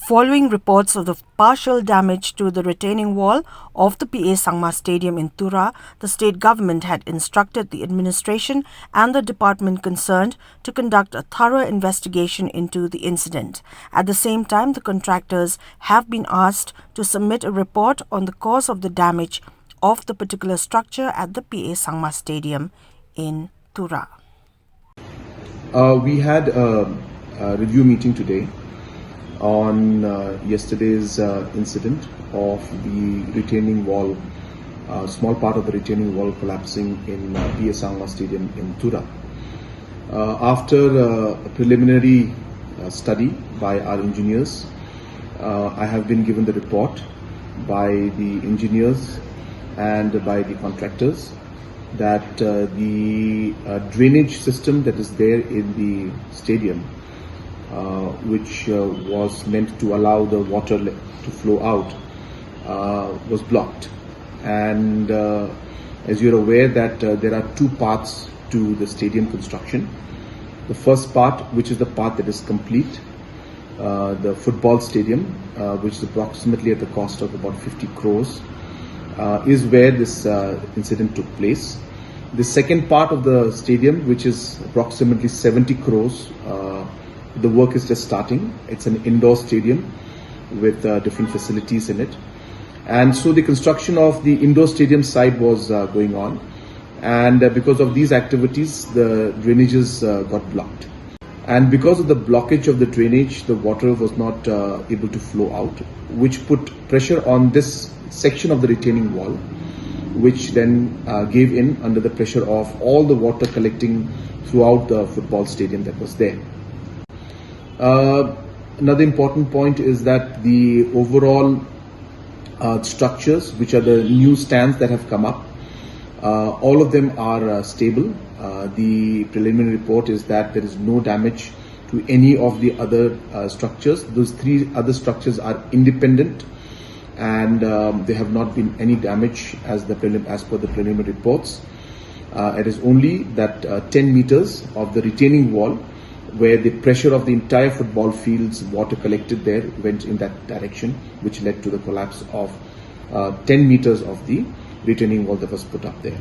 Following reports of the partial damage to the retaining wall of the PA Sangma Stadium in Tura, the state government had instructed the administration and the department concerned to conduct a thorough investigation into the incident. At the same time, the contractors have been asked to submit a report on the cause of the damage of the particular structure at the PA Sangma Stadium in Tura. We had a review meeting today on yesterday's incident of the retaining wall, small part of the retaining wall collapsing in P A Sangma Stadium in Tura. After a preliminary study by our engineers, I have been given the report by the engineers and by the contractors that the drainage system that is there in the stadium, which was meant to allow the water to flow out, was blocked. And as you're aware that there are two parts to the stadium construction. The first part, which is the part that is complete, the football stadium, which is approximately at the cost of about 50 crores, is where this incident took place. The second part of the stadium, which is approximately 70 crores, the work is just starting. It's an indoor stadium with different facilities in it. And so the construction of the indoor stadium side was going on. And because of these activities, the drainages got blocked. And because of the blockage of the drainage, the water was not able to flow out, which put pressure on this section of the retaining wall, which then gave in under the pressure of all the water collecting throughout the football stadium that was there. Another important point is that the overall structures, which are the new stands that have come up, all of them are stable. The preliminary report is that there is no damage to any of the other structures. Those three other structures are independent, and there have not been any damage as per the preliminary reports. It is only that 10 meters of the retaining wall, where the pressure of the entire football field's water collected there went in that direction, which led to the collapse of 10 meters of the retaining wall that was put up there.